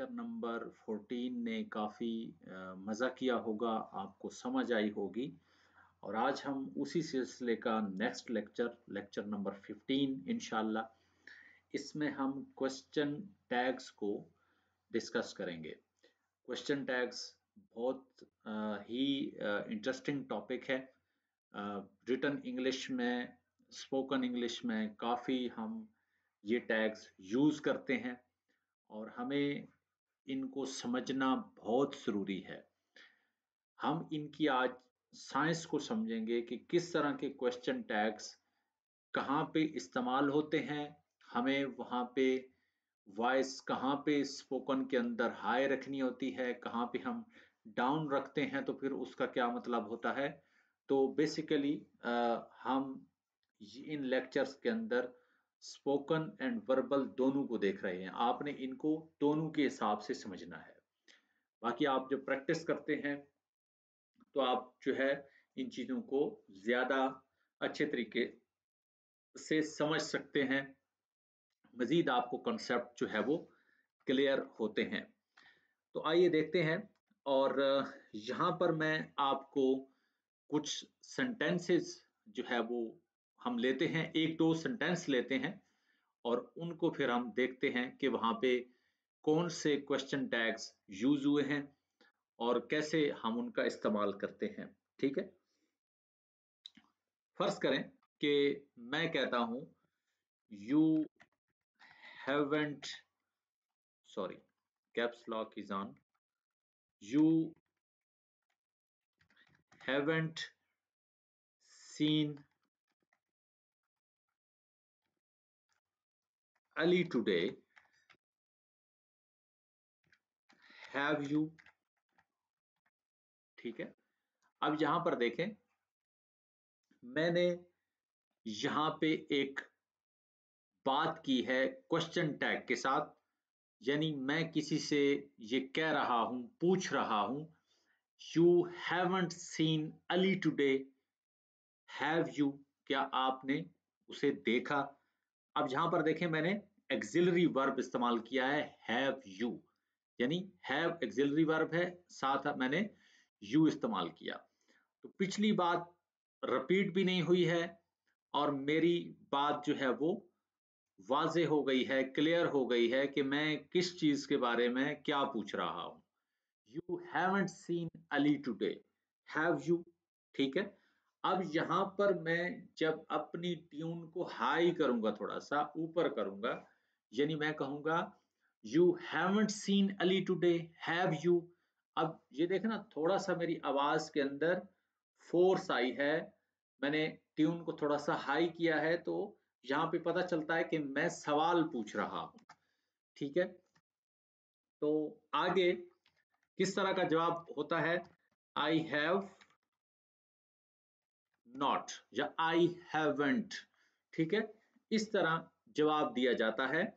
Lecture number 14 ने काफ़ी मज़ा किया होगा, आपको समझ आई होगी और आज हम उसी सिलसिले का नेक्स्ट लेक्चर नंबर 15 इंशाल्लाह इसमें हम क्वेश्चन टैग्स को डिस्कस करेंगे। क्वेश्चन टैग्स बहुत ही इंटरेस्टिंग टॉपिक है। रिटन इंग्लिश में, स्पोकन इंग्लिश में काफ़ी हम ये टैग्स यूज़ करते हैं और हमें इनको समझना बहुत ज़रूरी है। हम इनकी आज साइंस को समझेंगे कि किस तरह के क्वेश्चन टैग्स कहाँ पे इस्तेमाल होते हैं, हमें वहाँ पे वॉइस कहाँ पे स्पोकन के अंदर हाई रखनी होती है, कहाँ पे हम डाउन रखते हैं तो फिर उसका क्या मतलब होता है। तो बेसिकली हम इन लेक्चर्स के अंदर स्पोकन एंड वर्बल दोनों को देख रहे हैं। आपने इनको दोनों के हिसाब से समझना है। बाकी आप जब प्रैक्टिस करते हैं तो आप जो है इन चीज़ों को ज़्यादा अच्छे तरीके से समझ सकते हैं, मज़ीद आपको कॉन्सेप्ट जो है वो क्लियर होते हैं। तो आइए देखते हैं और यहाँ पर मैं आपको कुछ सेंटेंसेस जो है वो हम लेते हैं, एक दो सेंटेंस लेते हैं और उनको फिर हम देखते हैं कि वहाँ पे कौन से क्वेश्चन टैग्स यूज हुए हैं और कैसे हम उनका इस्तेमाल करते हैं। ठीक है, फर्ज करें कि मैं कहता हूं you haven't, sorry caps lock is on, you haven't scene Ali today, have you. ठीक है, अब यहां पर देखें, मैंने यहां पे एक बात की है क्वेश्चन टैग के साथ, यानी मैं किसी से ये कह रहा हूं, पूछ रहा हूं, you haven't seen Ali today, have you, क्या आपने उसे देखा। अब यहां पर देखें, मैंने एक्सिलरी वर्ब इस्तेमाल किया है हैव यू, यानी हैव एक्सिलरी वर्ब है, साथ मैंने यू इस्तेमाल किया। तो पिछली बात रिपीट भी नहीं हुई है और मेरी बात जो है वो वाज़ेह हो गई है, क्लियर हो गई है कि मैं किस चीज के बारे में क्या पूछ रहा हूं। You haven't seen Ali today, have you. ठीक है, अब यहां पर मैं जब अपनी ट्यून को हाई करूंगा, थोड़ा सा ऊपर करूंगा, यानी मैं कहूंगा you haven't seen Ali today, have you. अब ये देखना, थोड़ा सा मेरी आवाज के अंदर फोर्स आई है, मैंने ट्यून को थोड़ा सा हाई किया है, तो यहाँ पे पता चलता है कि मैं सवाल पूछ रहा हूं। ठीक है, तो आगे किस तरह का जवाब होता है, आई हैव नॉट या आई हैवंट। ठीक है, इस तरह जवाब दिया जाता है।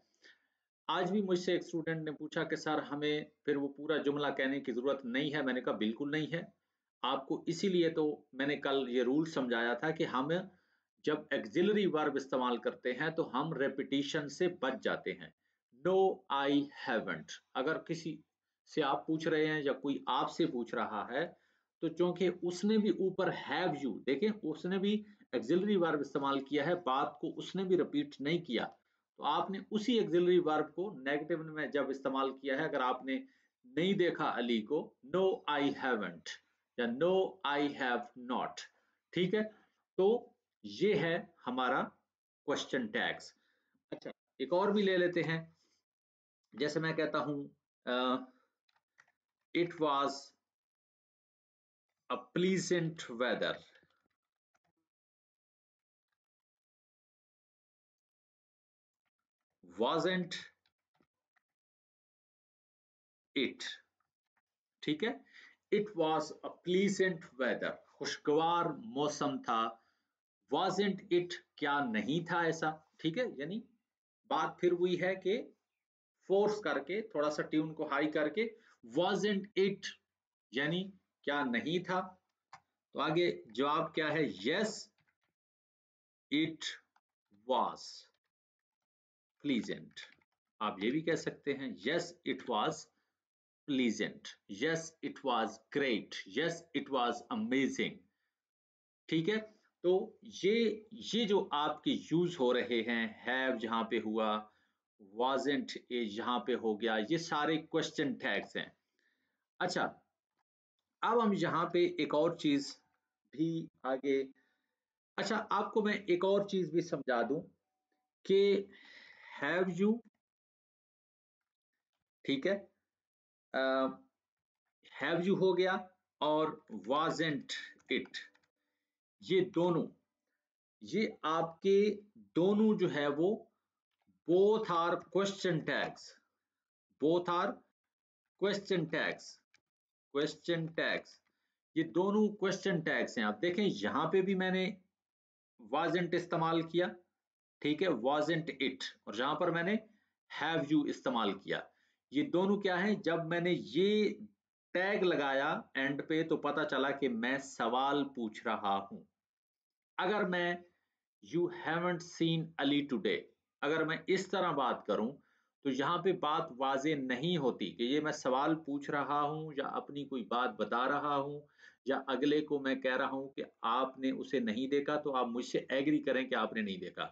आज भी मुझसे एक स्टूडेंट ने पूछा कि सर हमें फिर वो पूरा जुमला कहने की जरूरत नहीं है। मैंने कहा बिल्कुल नहीं है आपको, इसीलिए तो मैंने कल ये रूल समझाया था कि हम जब एक्सिलरी वर्ब इस्तेमाल करते हैं तो हम रेपिटिशन से बच जाते हैं। नो आई हैवंट, अगर किसी से आप पूछ रहे हैं या कोई आपसे पूछ रहा है, तो चूंकि उसने भी ऊपर हैव यू, देखें उसने भी एक्सिलरी वर्ब इस्तेमाल किया है, बात को उसने भी रिपीट नहीं किया, तो आपने उसी एक्सिलरी वर्ब को नेगेटिव में जब इस्तेमाल किया है। अगर आपने नहीं देखा अली को, नो आई हैवंट या नो आई हैव नॉट। ठीक है, तो ये है हमारा क्वेश्चन टैग्स। अच्छा, एक और भी ले लेते हैं, जैसे मैं कहता हूं it was a pleasant weather, wasn't it। ठीक है, it was a pleasant weather, खुशगवार मौसम था। wasn't it, क्या नहीं था ऐसा। ठीक है, यानी बात फिर हुई है कि फोर्स करके, थोड़ा सा ट्यून को हाई करके, wasn't it यानी क्या नहीं था। तो आगे जवाब क्या है, यस इट was प्लीजेंट। आप ये भी कह सकते हैं yes it was pleasant, yes it was great, yes it was amazing। ठीक है, तो ये ये जो आपके यूज हो रहे हैं, हैव जहां पे हुआ, wasn't यहाँ पे हो गया, ये सारे क्वेश्चन टैग्स हैं। अच्छा, अब हम यहाँ पे एक और चीज भी आगे, अच्छा आपको मैं एक और चीज भी समझा दूं कि हैव यू, ठीक है, हैव यू हो गया और wasn't इट, ये दोनों, ये आपके दोनों जो है वो both are question tags, both are question tags, question tags, ये दोनों क्वेश्चन टैग्स हैं। आप देखें यहां पे भी मैंने wasn't इस्तेमाल किया, ठीक है, wasn't it, और जहां पर मैंने have you इस्तेमाल किया। ये दोनों क्या है, जब मैंने ये टैग लगाया एंड पे तो पता चला कि मैं सवाल पूछ रहा हूं। अगर मैं you haven't seen Ali today, अगर मैं इस तरह बात करूं तो यहाँ पे बात वाजे नहीं होती कि ये मैं सवाल पूछ रहा हूं या अपनी कोई बात बता रहा हूं या अगले को मैं कह रहा हूं कि आपने उसे नहीं देखा तो आप मुझसे एग्री करें कि आपने नहीं देखा।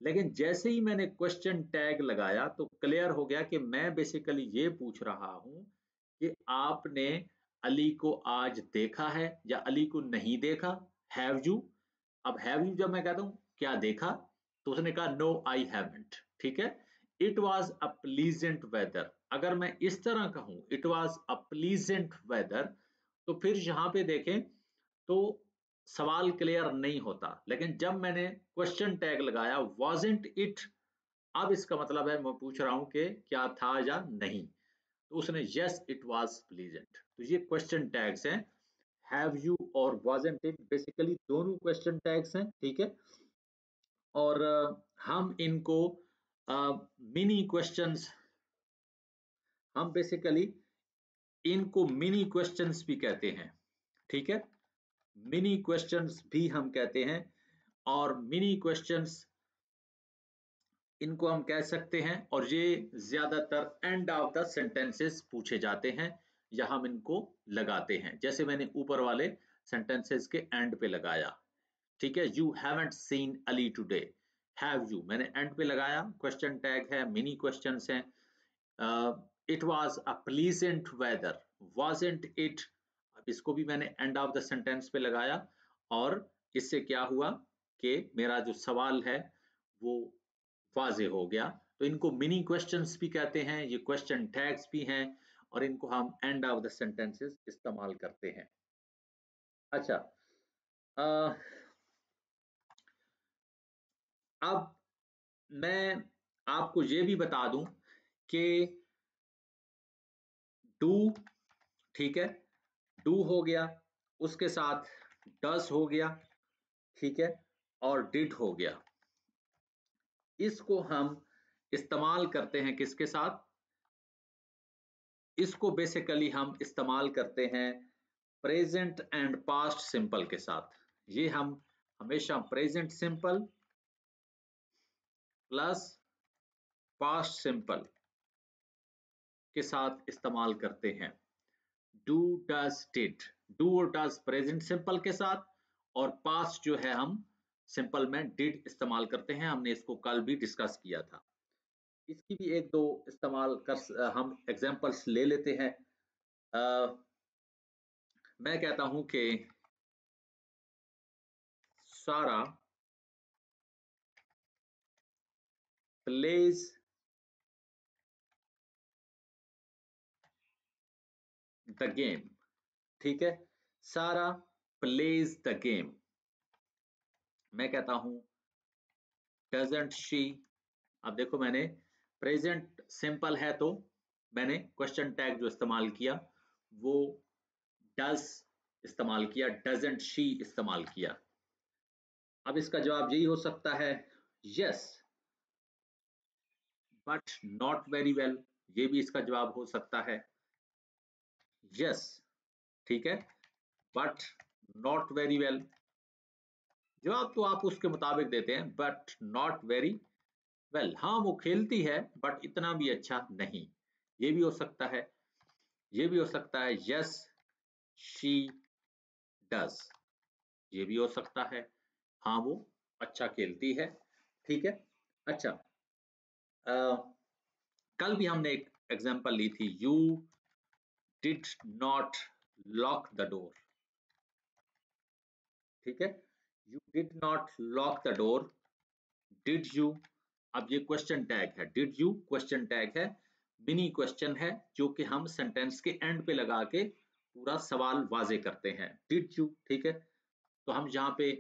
लेकिन जैसे ही मैंने क्वेश्चन टैग लगाया तो क्लियर हो गया कि मैं बेसिकली ये पूछ रहा हूं कि आपने अली को आज देखा है या अली को नहीं देखा, हैव यू। अब हैव यू जब मैं कहता हूं क्या देखा, तो उसने कहा नो आई हैवंट, ठीक है। It was a pleasant weather, अगर मैं इस तरह कहूं it was a pleasant weather, तो फिर यहां पे देखें तो सवाल क्लियर नहीं होता। लेकिन जब मैंने क्वेश्चन टैग लगाया वाजंट इट, अब इसका मतलब है मैं पूछ रहा हूं कि क्या था या नहीं, तो उसने यस इट वाज प्लीजेंट। तो ये क्वेश्चन टैग्स हैं, हैव यू और वाजंट इट, बेसिकली दोनों क्वेश्चन टैग्स हैं, ठीक है। और हम इनको मिनी क्वेश्चंस, हम बेसिकली इनको मिनी क्वेश्चंस भी कहते हैं, ठीक है, मिनी क्वेश्चंस भी हम कहते हैं। और मिनी क्वेश्चंस इनको हम कह सकते हैं, और ये ज्यादातर एंड ऑफ द सेंटेंसेस पूछे जाते हैं या हम इनको लगाते हैं, जैसे मैंने ऊपर वाले सेंटेंसेस के एंड पे लगाया, ठीक है। You haven't seen Ali today, have you मैंने एंड पे लगाया, क्वेश्चन टैग है, मिनी क्वेश्चंस हैं। It was a pleasant weather, wasn't it, अब इसको भी मैंने एंड ऑफ द सेंटेंस पे लगाया, और इससे क्या हुआ कि मेरा जो सवाल है वो वाजे हो गया। तो इनको मिनी क्वेश्चंस भी कहते हैं, ये क्वेश्चन टैग्स भी हैं, और इनको हम एंड ऑफ द सेंटेंसेस इस्तेमाल करते हैं। अच्छा, अब मैं आपको ये भी बता दूं कि डू, ठीक है, डू हो गया, उसके साथ डस हो गया, ठीक है, और डिड हो गया। इसको हम इस्तेमाल करते हैं किसके साथ, इसको बेसिकली हम इस्तेमाल करते हैं प्रेजेंट एंड पास्ट सिंपल के साथ। ये हम हमेशा present simple plus past simple के साथ इस्तेमाल करते हैं। डू डज डिड, डू और डज प्रेजेंट सिंपल के साथ, और पास्ट जो है हम सिंपल में डिड इस्तेमाल करते हैं। हमने इसको कल भी डिस्कस किया था। इसकी भी एक दो इस्तेमाल कर हम एग्जांपल्स ले लेते हैं। मैं कहता हूं कि सारा प्लेज द गेम, ठीक है, सारा प्लेज द गेम। मैं कहता हूं डजंट शी, अब देखो मैंने प्रेजेंट सिंपल है तो मैंने क्वेश्चन टैग जो इस्तेमाल किया वो डज इस्तेमाल किया, डजंट शी इस्तेमाल किया। अब इसका जवाब यही हो सकता है yes but not very well, ये भी इसका जवाब हो सकता है यस, ठीक है, बट नॉट वेरी वेल। जवाब तो आप उसके मुताबिक देते हैं, बट नॉट वेरी वेल, हाँ वो खेलती है बट इतना भी अच्छा नहीं, ये भी हो सकता है। ये भी हो सकता है यस शी डज, ये भी हो सकता है हाँ वो अच्छा खेलती है। ठीक है। अच्छा, कल भी हमने एक एग्जांपल ली थी, you did not lock the door. ठीक है, you did not lock the door, did you, अब ये क्वेश्चन टैग है, डिड यू क्वेश्चन टैग है, मिनी क्वेश्चन है जो कि हम सेंटेंस के एंड पे लगा के पूरा सवाल वाजे करते हैं, डिड यू। ठीक है, तो हम यहाँ पे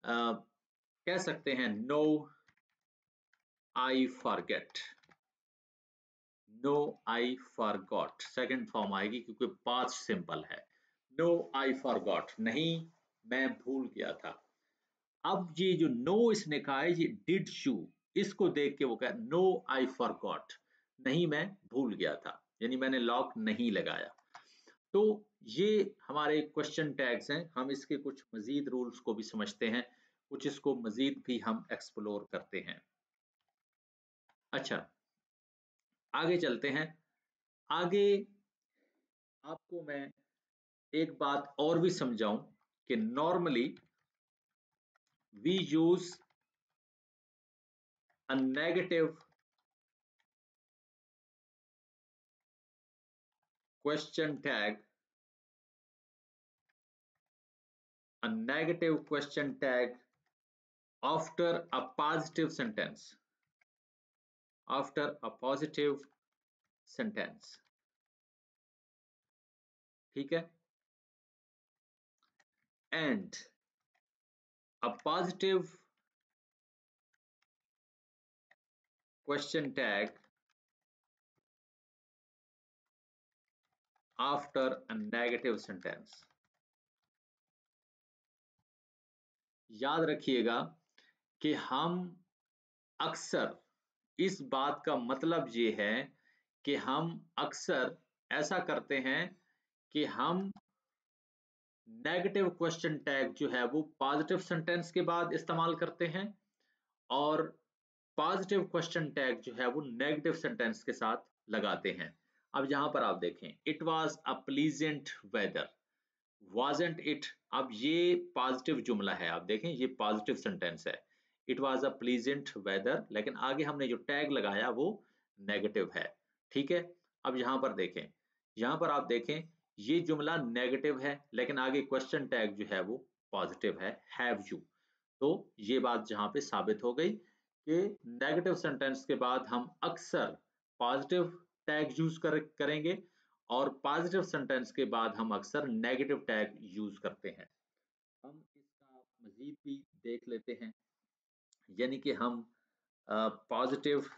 कह सकते हैं no I forget, no I forgot second form आएगी क्योंकि पास्ट सिंपल है। नो आई फॉरगॉट, नहीं मैं भूल गया था। अब ये जो नो इसने कहा है ये डिड यू, इसको देख के वो कहा नो आई फॉरगॉट, नहीं मैं भूल गया था, यानी मैंने लॉक नहीं लगाया। तो ये हमारे क्वेश्चन टैग्स हैं, हम इसके कुछ मजीद रूल्स को भी समझते हैं, कुछ इसको मजीद भी हम एक्सप्लोर करते हैं। अच्छा, आगे चलते हैं। आगे आपको मैं एक बात और भी समझाऊं कि normally we use a negative question tag, a negative question tag after a positive sentence, after a positive sentence। ठीक है, and a positive question tag after a negative sentence। याद रखिएगा कि हम अक्सर, इस बात का मतलब ये है कि हम अक्सर ऐसा करते हैं कि हम नेगेटिव क्वेश्चन टैग जो है वो पॉजिटिव सेंटेंस के बाद इस्तेमाल करते हैं, और पॉजिटिव क्वेश्चन टैग जो है वो नेगेटिव सेंटेंस के साथ लगाते हैं। अब यहां पर आप देखें, it was a pleasant weather, wasn't it, अब ये पॉजिटिव जुमला है, आप देखें ये पॉजिटिव सेंटेंस है, it was a pleasant weather, लेकिन आगे हमने जो टैग लगाया वो नेगेटिव है। ठीक है, अब यहां पर देखें, यहां पर आप देखें ये जुमला नेगेटिव है लेकिन आगे क्वेश्चन टैग जो है वो पॉजिटिव है, हैव यू। तो ये बात जहां पे साबित हो गई कि नेगेटिव सेंटेंस के बाद हम अक्सर पॉजिटिव टैग यूज करेंगे, और पॉजिटिव सेंटेंस के बाद हम अक्सर नेगेटिव टैग यूज करते हैं। हम इसका मजीद भी देख लेते हैं, यानी कि हम पॉजिटिव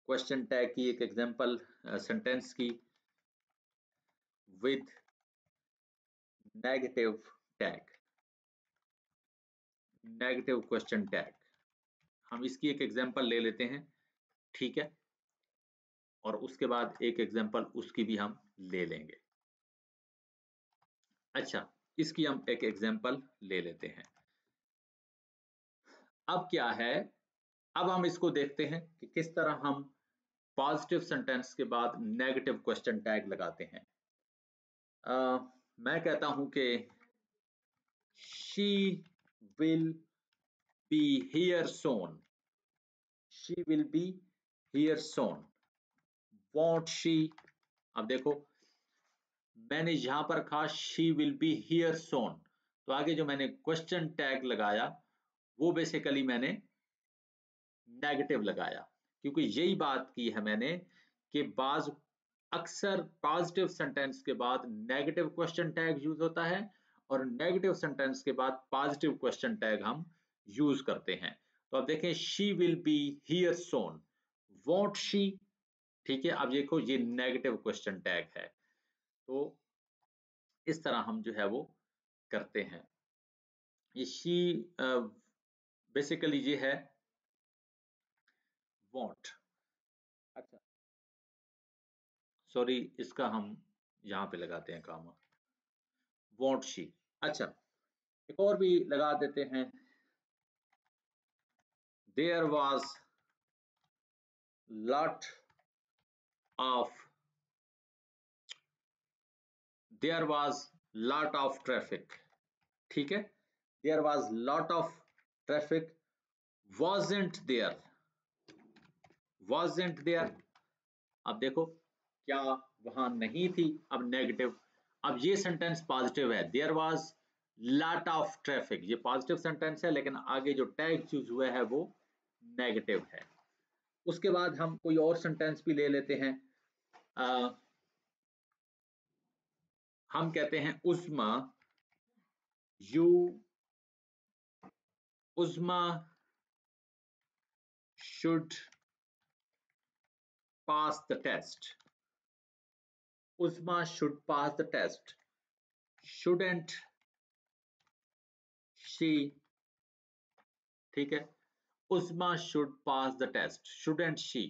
क्वेश्चन टैग की एक एग्जांपल सेंटेंस की with negative tag, negative question tag, हम इसकी एक एग्जांपल ले लेते हैं। ठीक है, और उसके बाद एक एग्जांपल उसकी भी हम ले लेंगे। अच्छा, इसकी हम एक एग्जांपल ले लेते हैं। अब क्या है, अब हम इसको देखते हैं कि किस तरह हम पॉजिटिव सेंटेंस के बाद नेगेटिव क्वेश्चन टैग लगाते हैं। मैं कहता हूं कि she will be here soon, she will be here soon, won't she, अब देखो मैंने यहां पर कहा she will be here soon, तो आगे जो मैंने क्वेश्चन टैग लगाया वो बेसिकली मैंने नेगेटिव लगाया, क्योंकि यही बात की है मैंने कि बाज अक्सर पॉजिटिव सेंटेंस के बाद नेगेटिव क्वेश्चन टैग यूज होता है और नेगेटिव सेंटेंस के बाद पॉजिटिव क्वेश्चन टैग हम यूज करते हैं। तो अब देखें, she will be here soon, won't she. ठीक है, अब देखो ये नेगेटिव क्वेश्चन टैग है, तो इस तरह हम जो है वो करते हैं। ये शी बेसिकली ये है वॉन्ट। अच्छा, सॉरी, इसका हम यहाँ पे लगाते हैं कामा, वॉन्ट शी। अच्छा, एक और भी लगा देते हैं, there was lot of there was lot of traffic, ठीक है, there was lot of traffic, wasn't there, wasn't there, अब देखो क्या वहां नहीं थी, अब नेगेटिव, अब ये सेंटेंस पॉजिटिव है, there was lot of traffic, ये पॉजिटिव सेंटेंस है लेकिन आगे जो टैग यूज हुआ है वो नेगेटिव है। उसके बाद हम कोई और सेंटेंस भी ले लेते हैं, हम कहते हैं Usma, you, Usma should pass the test, Usma should pass the test, shouldn't she, ठीक है, Usma should pass the test, shouldn't she.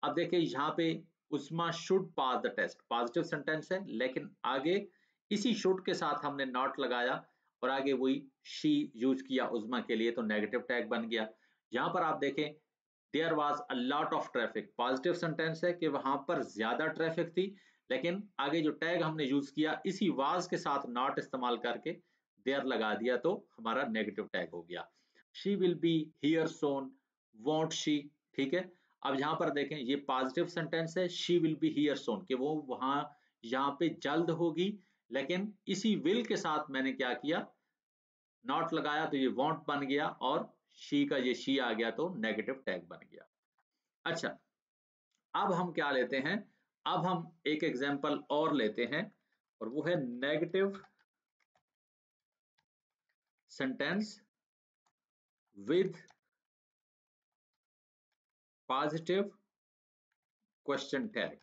अब देखिए यहाँ पे Usma should pass the test positive sentence है लेकिन आगे इसी शुड के साथ हमने नॉट लगाया और आगे वही शी यूज किया उस्मा के लिए, तो नेगेटिव टैग बन गया। यहाँ पर आप देखें there was a lot of traffic, positive sentence है कि वहां पर ज्यादा ट्रैफिक थी लेकिन आगे जो टैग हमने यूज किया इसी वाज के साथ नॉट इस्तेमाल करके देयर लगा दिया तो हमारा नेगेटिव टैग हो गया। She will be here soon, won't she, ठीक है। अब यहाँ पर देखें ये पॉजिटिव सेंटेंस है, she will be here soon कि वो वहां यहाँ पे जल्द होगी, लेकिन इसी विल के साथ मैंने क्या किया नॉट लगाया तो ये वॉन्ट बन गया और शी का ये शी आ गया तो नेगेटिव टैग बन गया। अच्छा, अब हम क्या लेते हैं, अब हम एक एग्जांपल और लेते हैं और वो है negative sentence with positive question tag.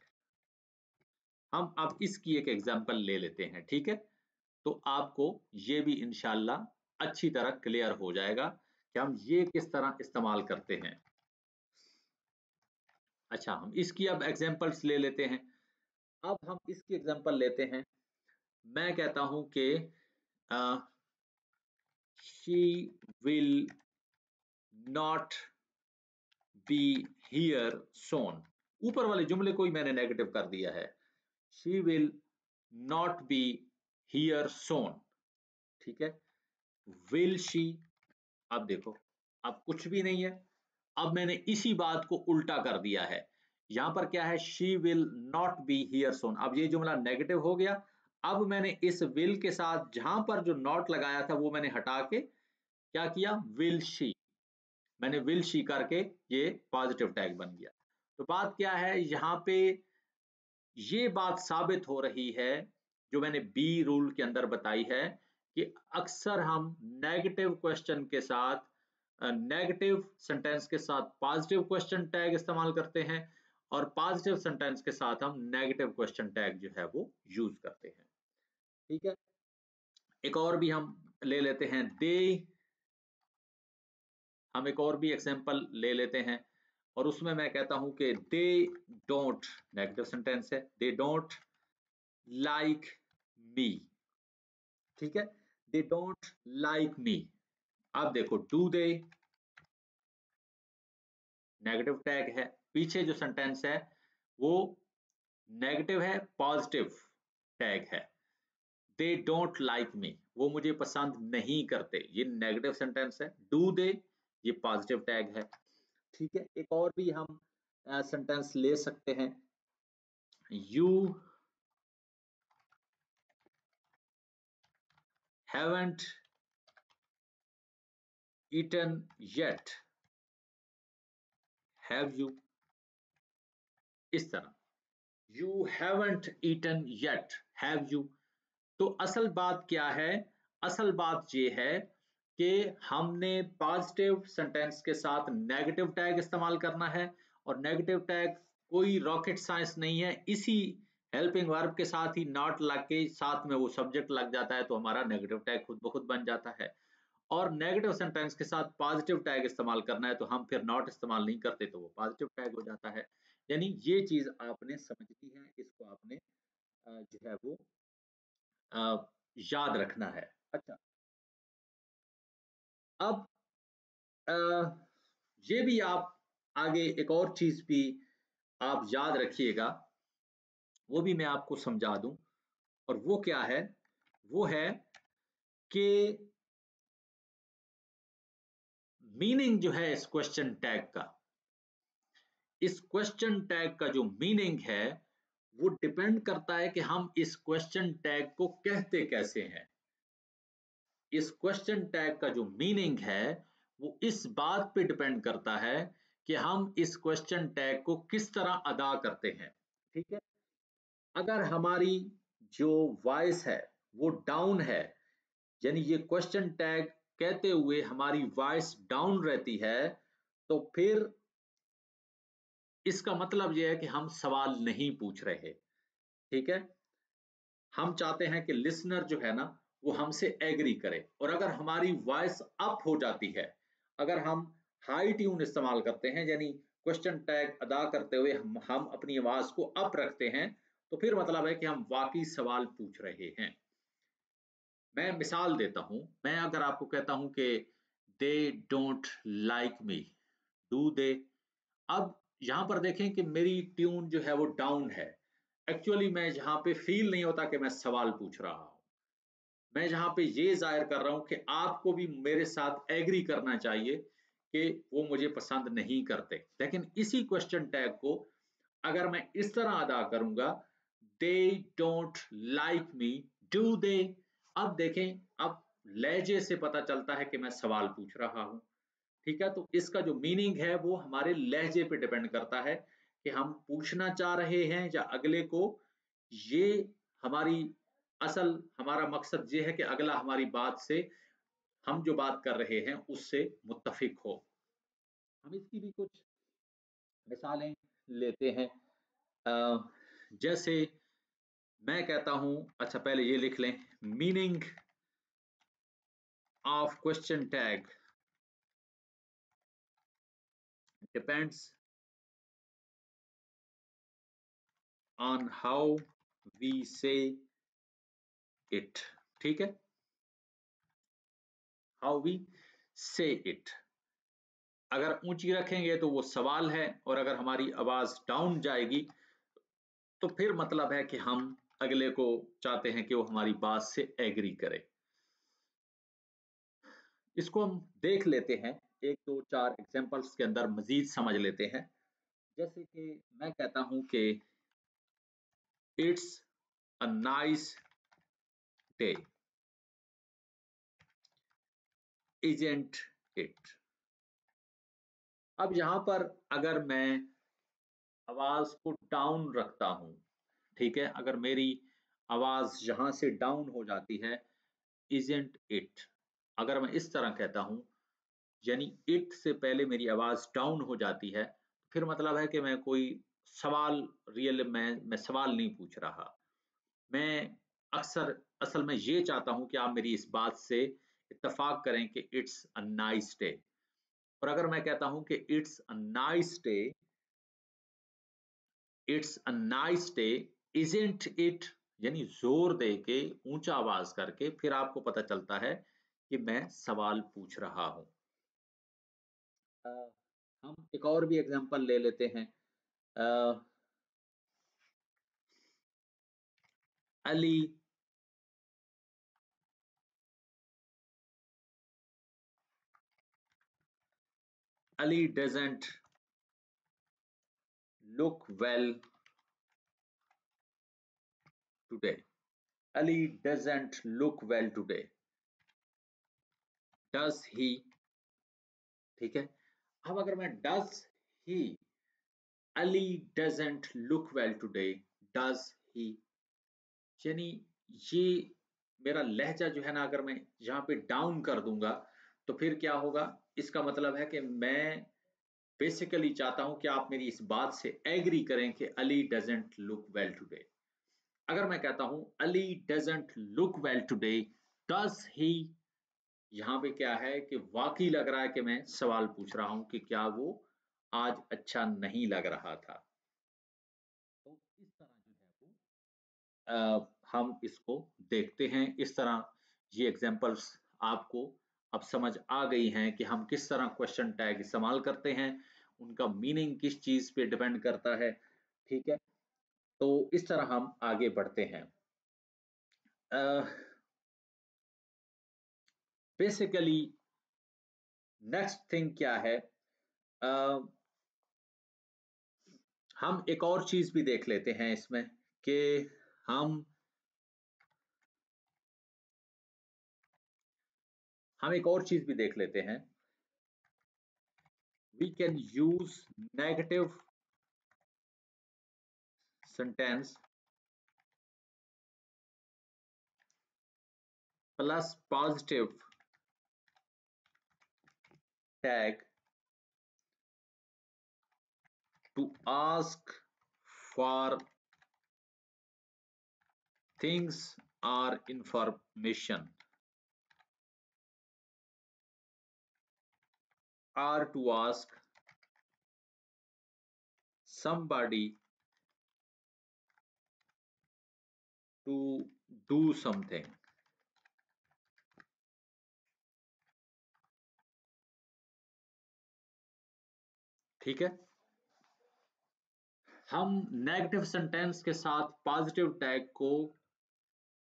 हम अब इसकी एक एग्जांपल ले लेते हैं, ठीक है, तो आपको ये भी इंशाल्लाह अच्छी तरह क्लियर हो जाएगा कि हम ये किस तरह इस्तेमाल करते हैं। अच्छा, हम इसकी अब एग्जांपल्स ले लेते हैं। अब हम इसकी एग्जांपल लेते हैं, मैं कहता हूं कि she will not be here soon, ऊपर वाले जुमले को ही मैंने नेगेटिव कर दिया है, she will not be here soon, ठीक है। विल शी, अब देखो अब कुछ भी नहीं है, अब मैंने इसी बात को उल्टा कर दिया है, यहां पर क्या है she will not be here soon, अब ये जुमला नेगेटिव हो गया। अब मैंने इस विल के साथ जहां पर जो नॉट लगाया था वो मैंने हटा के क्या किया विल शी, मैंने विल शी करके ये पॉजिटिव टैग बन गया। तो बात क्या है यहाँ पे, ये बात साबित हो रही है जो मैंने बी रूल के अंदर बताई है कि अक्सर हम नेगेटिव क्वेश्चन के साथ नेगेटिव सेंटेंस के साथ पॉजिटिव क्वेश्चन टैग इस्तेमाल करते हैं और पॉजिटिव सेंटेंस के साथ हम नेगेटिव क्वेश्चन टैग जो है वो यूज करते हैं, ठीक है। एक और भी हम ले लेते हैं दे, हम एक और भी एग्जांपल ले लेते हैं और उसमें मैं कहता हूं कि दे डोंट, नेगेटिव सेंटेंस है, दे डोंट लाइक मी, ठीक है, दे डोंट लाइक मी। अब देखो डू दे नेगेटिव टैग है, पीछे जो सेंटेंस है वो नेगेटिव है, पॉजिटिव टैग है, दे डोंट लाइक मी, वो मुझे पसंद नहीं करते, ये नेगेटिव सेंटेंस है। डू दे ये पॉजिटिव टैग है, ठीक है। एक और भी हम सेंटेंस ले सकते हैं, you haven't eaten yet, have you, इस तरह you haven't eaten yet, have you. तो असल बात क्या है, असल बात ये है कि हमने पॉजिटिव सेंटेंस के साथ नेगेटिव टैग इस्तेमाल करना है और नेगेटिव टैग कोई रॉकेट साइंस नहीं है, इसी हेल्पिंग वर्ब के साथ ही नॉट लग के साथ में वो सब्जेक्ट लग जाता है तो हमारा नेगेटिव टैग खुद ब खुद बन जाता है। और नेगेटिव सेंटेंस के साथ पॉजिटिव टैग इस्तेमाल करना है तो हम फिर नॉट इस्तेमाल नहीं करते तो वो पॉजिटिव टैग हो जाता है। यानी ये चीज आपने समझनी है, इसको आपने जो है वो याद रखना है। अच्छा, अब अ, ये भी आप आगे एक और चीज भी आप याद रखिएगा, वो भी मैं आपको समझा दूं। और वो क्या है? वो है कि मीनिंग जो है इस क्वेश्चन टैग का, इस क्वेश्चन टैग का जो मीनिंग है वो डिपेंड करता है कि हम इस क्वेश्चन टैग को कहते कैसे हैं। इस क्वेश्चन टैग का जो मीनिंग है वो इस बात पे डिपेंड करता है कि हम इस क्वेश्चन टैग को किस तरह अदा करते हैं। ठीक है, अगर हमारी जो वॉइस है वो डाउन है, यानी ये क्वेश्चन टैग कहते हुए हमारी वॉइस डाउन रहती है, तो फिर इसका मतलब यह है कि हम सवाल नहीं पूछ रहे। ठीक है, हम चाहते हैं कि लिसनर जो है ना वो हमसे एग्री करे, और अगर हमारी वॉइस अप हो जाती है, अगर हम हाई ट्यून इस्तेमाल करते हैं, यानी क्वेश्चन टैग अदा करते हुए हम अपनी आवाज को अप रखते हैं, तो फिर मतलब है कि हम वाकई सवाल पूछ रहे हैं। मैं मिसाल देता हूं, मैं अगर आपको कहता हूं कि they don't like me, do they. अब यहां पर देखें कि मेरी ट्यून जो है वो डाउन है। एक्चुअली मैं जहां पे फील नहीं होता कि मैं सवाल पूछ रहा हूं, मैं जहां पे ये जाहिर कर रहा हूं कि आपको भी मेरे साथ एग्री करना चाहिए कि वो मुझे पसंद नहीं करते। लेकिन इसी क्वेश्चन टैग को अगर मैं इस तरह अदा करूंगा, they don't like me, do they. अब देखें, अब लहजे से पता चलता है कि मैं सवाल पूछ रहा हूं। ठीक है, तो इसका जो मीनिंग है वो हमारे लहजे पे डिपेंड करता है कि हम पूछना चाह रहे हैं या अगले को, ये हमारी असल हमारा मकसद ये है कि अगला हमारी बात से, हम जो बात कर रहे हैं उससे मुत्तफिक हो। हम इसकी भी कुछ मिसालें लेते हैं। जैसे मैं कहता हूं, अच्छा पहले ये लिख लें, meaning of question tag depends on how we say it. ठीक है, हाउ वी से इट। अगर ऊंची रखेंगे तो वो सवाल है, और अगर हमारी आवाज डाउन जाएगी तो फिर मतलब है कि हम अगले को चाहते हैं कि वो हमारी बात से एग्री करे। इसको हम देख लेते हैं, एक दो चार एग्जांपल्स के अंदर मजीद समझ लेते हैं। जैसे कि मैं कहता हूं कि it's a nice day, isn't it. अब यहां पर अगर मैं आवाज को डाउन रखता हूं, ठीक है, अगर मेरी आवाज यहां से डाउन हो जाती है, इजंट इट, अगर मैं इस तरह कहता हूं, यानी इट से पहले मेरी आवाज डाउन हो जाती है, फिर मतलब है कि मैं कोई सवाल, रियल मैं सवाल नहीं पूछ रहा। मैं अक्सर असल में ये चाहता हूं कि आप मेरी इस बात से इत्तेफाक करें कि इट्स अ नाइस डे। और अगर मैं कहता हूं कि it's a nice day, it's a nice day, isn't it, यानी जोर दे के ऊंचा आवाज करके, फिर आपको पता चलता है कि मैं सवाल पूछ रहा हूं। हम एक और भी एग्जांपल ले लेते हैं। Ali Ali doesn't look well today, Ali doesn't look well today, does he. ठीक है, अब अगर मैं does he, Ali doesn't look well today, does he, यानी ये मेरा लहजा जो है ना, अगर मैं यहाँ पे डाउन कर दूंगा तो फिर क्या होगा, इसका मतलब है कि मैं बेसिकली चाहता हूं कि आप मेरी इस बात से एग्री करें कि Ali doesn't look well today. अगर मैं कहता हूं Ali doesn't look well today, does he, यहाँ पे क्या है कि वाकई लग रहा है कि मैं सवाल पूछ रहा हूं कि क्या वो आज अच्छा नहीं लग रहा था। तो इस तरह जो है वो हम इसको देखते हैं। इस तरह ये एग्जांपल्स आपको अब समझ आ गई हैं कि हम किस तरह क्वेश्चन टैग इस्तेमाल करते हैं, उनका मीनिंग किस चीज पे डिपेंड करता है। ठीक है, तो इस तरह हम आगे बढ़ते हैं। बेसिकली नेक्स्ट थिंग क्या है, हम एक और चीज भी देख लेते हैं इसमें कि हम एक और चीज भी देख लेते हैं। We can use negative sentence plus positive tag to ask for things or information, or to ask somebody to do something। ठीक है, हम नेगेटिव सेंटेंस के साथ पॉजिटिव टैग को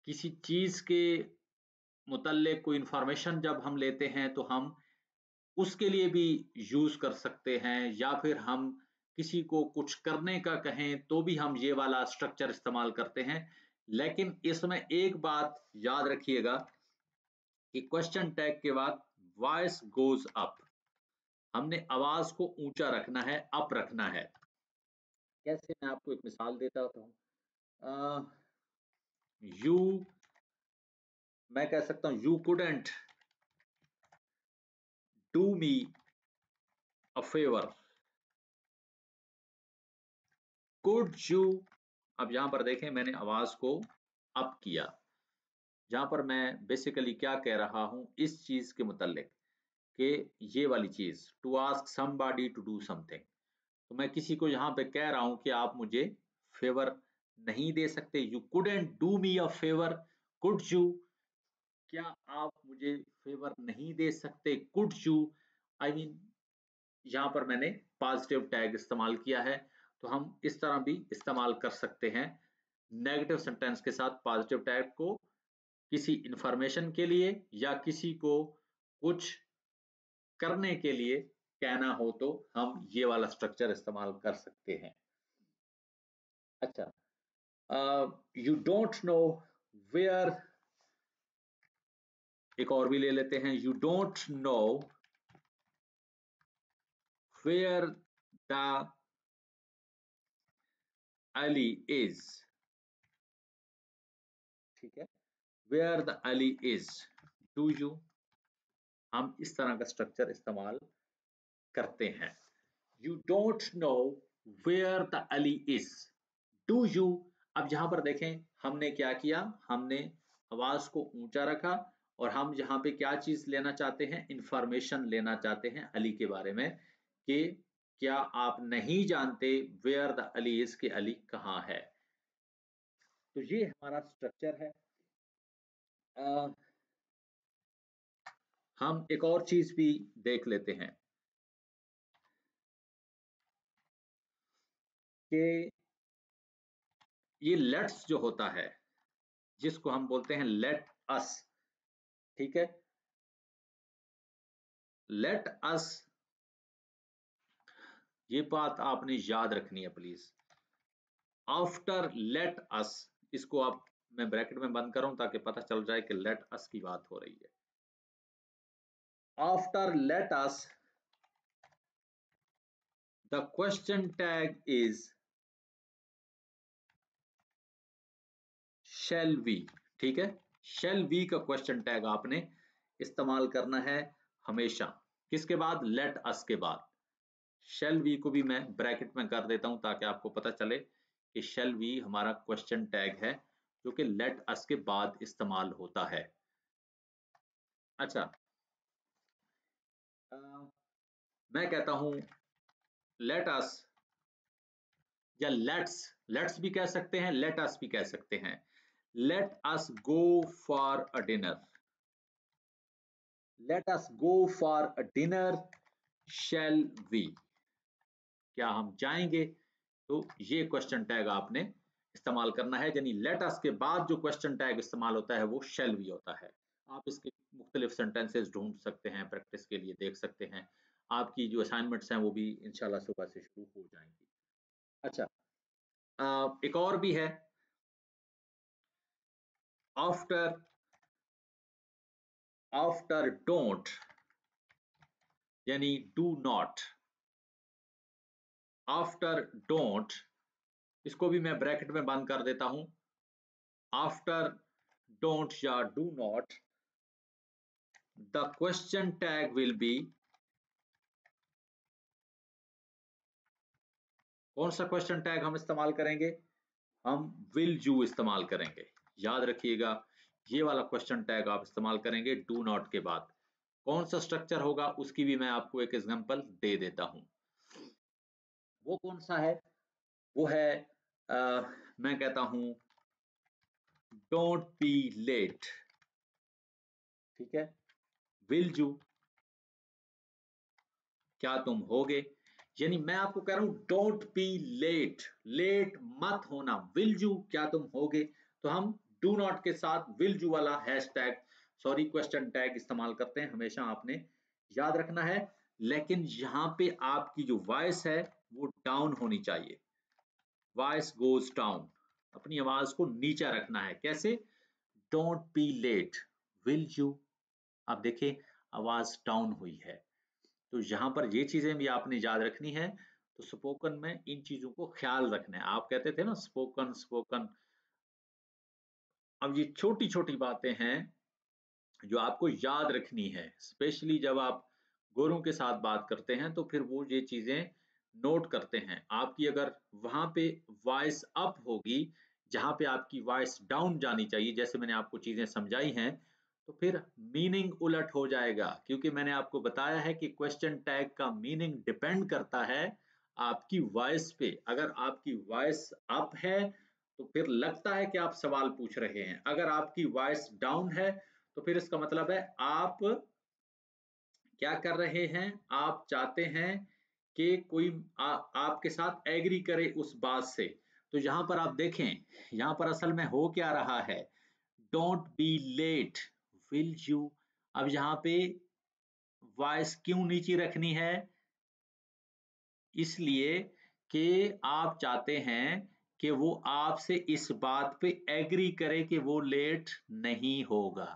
किसी चीज के मुतल्लिक कोई इंफॉर्मेशन जब हम लेते हैं तो हम उसके लिए भी यूज कर सकते हैं, या फिर हम किसी को कुछ करने का कहें तो भी हम ये वाला स्ट्रक्चर इस्तेमाल करते हैं। लेकिन इसमें एक बात याद रखिएगा कि क्वेश्चन टैग के बाद वॉइस गोज अप, हमने आवाज को ऊंचा रखना है, अप रखना है। कैसे, मैं आपको एक मिसाल देता हूं। यू, मैं कह सकता हूं you couldn't do me a favour, could you. अब यहां पर देखें, मैंने आवाज को अप किया, जहां पर मैं बेसिकली क्या कह रहा हूं इस चीज के मुतालिक कि ये वाली चीज to ask somebody to do something, तो मैं किसी को यहाँ पे कह रहा हूं कि आप मुझे फेवर नहीं दे सकते। You couldn't do me a favour, could you, क्या आप मुझे फेवर नहीं दे सकते, कुड यू। आई मीन यहाँ पर मैंने पॉजिटिव टैग इस्तेमाल किया है, तो हम इस तरह भी इस्तेमाल कर सकते हैं नेगेटिव सेंटेंस के साथ पॉजिटिव टैग को किसी इंफॉर्मेशन के लिए या किसी को कुछ करने के लिए कहना हो तो हम ये वाला स्ट्रक्चर इस्तेमाल कर सकते हैं। अच्छा, यू डोंट नो वेयर, एक और भी ले लेते हैं, you don't know where the alley is। ठीक है, where the alley is, do you, हम इस तरह का स्ट्रक्चर इस्तेमाल करते हैं। You don't know where the alley is, do you. अब यहां पर देखें हमने क्या किया, हमने आवाज को ऊंचा रखा और हम यहाँ पे क्या चीज लेना चाहते हैं, इंफॉर्मेशन लेना चाहते हैं अली के बारे में कि क्या आप नहीं जानते वेयर द अली इज, के अली कहाँ है। तो ये हमारा स्ट्रक्चर है। हम एक और चीज भी देख लेते हैं कि ये लेट्स जो होता है, जिसको हम बोलते हैं लेट अस, ठीक है, लेट अस, ये बात आपने याद रखनी है प्लीज। आफ्टर लेट अस, इसको आप, मैं ब्रैकेट में बंद करूं ताकि पता चल जाए कि लेट अस की बात हो रही है। After let us the question tag is shall we. ठीक है, शैल वी का क्वेश्चन टैग आपने इस्तेमाल करना है हमेशा, किसके बाद, लेट अस के बाद। शैल वी को भी मैं ब्रैकेट में कर देता हूं ताकि आपको पता चले कि शैल वी हमारा क्वेश्चन टैग है जो कि लेट अस के बाद इस्तेमाल होता है। अच्छा, मैं कहता हूं लेट अस, या लेट्स भी कह सकते हैं, लेट अस भी कह सकते हैं। Let us go for a dinner, let us go for a dinner shall we, क्या हम जाएंगे। तो ये क्वेश्चन टैग आपने इस्तेमाल करना है, यानी लेट अस के बाद जो क्वेश्चन टैग इस्तेमाल होता है वो शैल भी होता है। आप इसके मुख्तलिफ सेंटेंसेस ढूंढ सकते हैं, प्रैक्टिस के लिए देख सकते हैं। आपकी जो असाइनमेंट्स हैं वो भी इंशाल्लाह सुबह से शुरू हो जाएंगी। अच्छा, एक और भी है, आफ्टर आफ्टर डोंट यानी डू नॉट, आफ्टर डोंट इसको भी मैं ब्रैकेट में बंद कर देता हूं। आफ्टर डोंट या do not, the question tag will be, कौन सा क्वेश्चन टैग हम इस्तेमाल करेंगे? हम विल यू इस्तेमाल करेंगे। याद रखिएगा, ये वाला क्वेश्चन टैग आप इस्तेमाल करेंगे डू नॉट के बाद। कौन सा स्ट्रक्चर होगा उसकी भी मैं आपको एक एग्जांपल दे देता हूं। वो कौन सा है? वो है मैं कहता हूं डोंट बी लेट, ठीक है। विल यू, क्या तुम होगे, यानी मैं आपको कह रहा हूं डोंट बी लेट, लेट मत होना। विल यू, क्या तुम होगे, तो हम डू नॉट के साथ विल यू वाला हैशटैग सॉरी क्वेश्चन टैग इस्तेमाल करते हैं, हमेशा आपने याद रखना है। लेकिन यहाँ पे आपकी जो वॉइस है वो डाउन होनी चाहिए, वॉइस गोज डाउन, अपनी आवाज को नीचा रखना है। कैसे? Don't be late, will you, आप देखिए आवाज डाउन हुई है। तो यहाँ पर ये चीजें भी आपने याद रखनी है। तो स्पोकन में इन चीजों को ख्याल रखना है। आप कहते थे ना स्पोकन स्पोकन, अब ये छोटी छोटी बातें हैं जो आपको याद रखनी है, स्पेशली जब आप गोरों के साथ बात करते हैं तो फिर वो ये चीजें नोट करते हैं। आपकी अगर वहां पे वॉइस अप होगी जहां पे आपकी वॉइस डाउन जानी चाहिए, जैसे मैंने आपको चीजें समझाई हैं, तो फिर मीनिंग उलट हो जाएगा। क्योंकि मैंने आपको बताया है कि क्वेश्चन टैग का मीनिंग डिपेंड करता है आपकी वॉइस पे। अगर आपकी वॉइस अप है तो फिर लगता है कि आप सवाल पूछ रहे हैं, अगर आपकी वॉइस डाउन है तो फिर इसका मतलब है आप क्या कर रहे हैं, आप चाहते हैं कि कोई आपके साथ एग्री करे उस बात से। तो यहां पर आप देखें, यहां पर असल में हो क्या रहा है, don't be late, will you. अब यहाँ पे वॉइस क्यों नीची रखनी है? इसलिए कि आप चाहते हैं कि वो आपसे इस बात पे एग्री करे कि वो लेट नहीं होगा।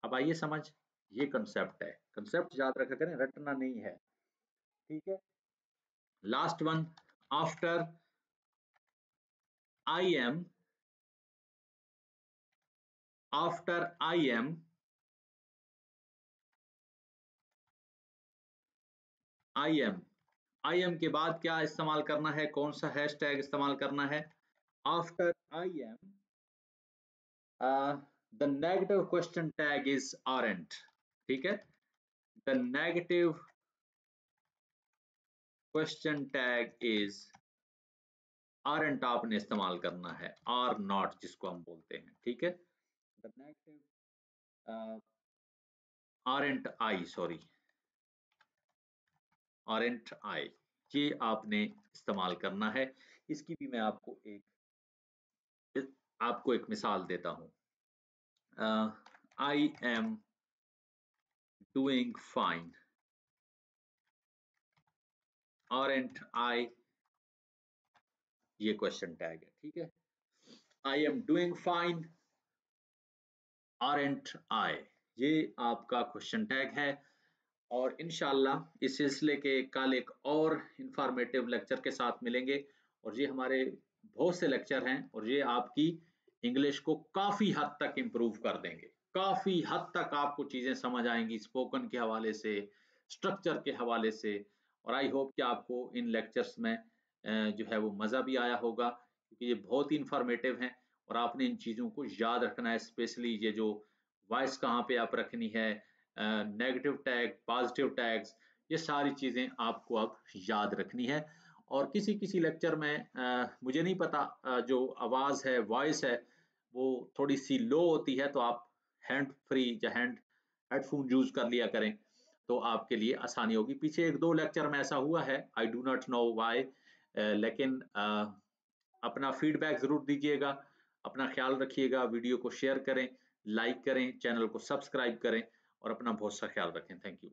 अब आइए समझ, ये कंसेप्ट है, कंसेप्ट याद रखा करें, रटना नहीं है, ठीक है। Last one, after I am, after I am, I am, I am के बाद क्या इस्तेमाल करना है, कौन सा हैशटैग इस्तेमाल करना है? After I am the negative question tag is aren't, ठीक है। The negative question tag is aren't आपने इस्तेमाल करना है, आर नॉट जिसको हम बोलते हैं, ठीक है। The negative aren't I, sorry aren't I, ये आपने इस्तेमाल करना है। इसकी भी मैं आपको एक मिसाल देता हूं। I am doing fine, aren't I, ये क्वेश्चन टैग है, ठीक है। I am doing fine, aren't I, ये आपका क्वेश्चन टैग है। और इंशाल्लाह इस सिलसिले के कल एक और इंफॉर्मेटिव लेक्चर के साथ मिलेंगे। और ये हमारे बहुत से लेक्चर हैं और ये आपकी इंग्लिश को काफ़ी हद तक इम्प्रूव कर देंगे, काफ़ी हद तक आपको चीज़ें समझ आएंगी स्पोकन के हवाले से, स्ट्रक्चर के हवाले से। और आई होप कि आपको इन लेक्चर्स में जो है वो मज़ा भी आया होगा, क्योंकि ये बहुत ही इंफॉर्मेटिव हैं और आपने इन चीज़ों को याद रखना है। स्पेशली ये जो वॉइस कहाँ पे आप रखनी है, नेगेटिव टैग, पॉजिटिव टैग्स, ये सारी चीजें आपको अब याद रखनी है। और किसी किसी लेक्चर में मुझे नहीं पता, जो आवाज है, वॉइस है, वो थोड़ी सी लो होती है, तो आप हैंड फ्री या हेडफोन यूज कर लिया करें, तो आपके लिए आसानी होगी। पीछे एक दो लेक्चर में ऐसा हुआ है, I do not know why, लेकिन अपना फीडबैक ज़रूर दीजिएगा। अपना ख्याल रखिएगा, वीडियो को शेयर करें, लाइक करें, चैनल को सब्सक्राइब करें और अपना बहुत सा ख्याल रखें। Thank you.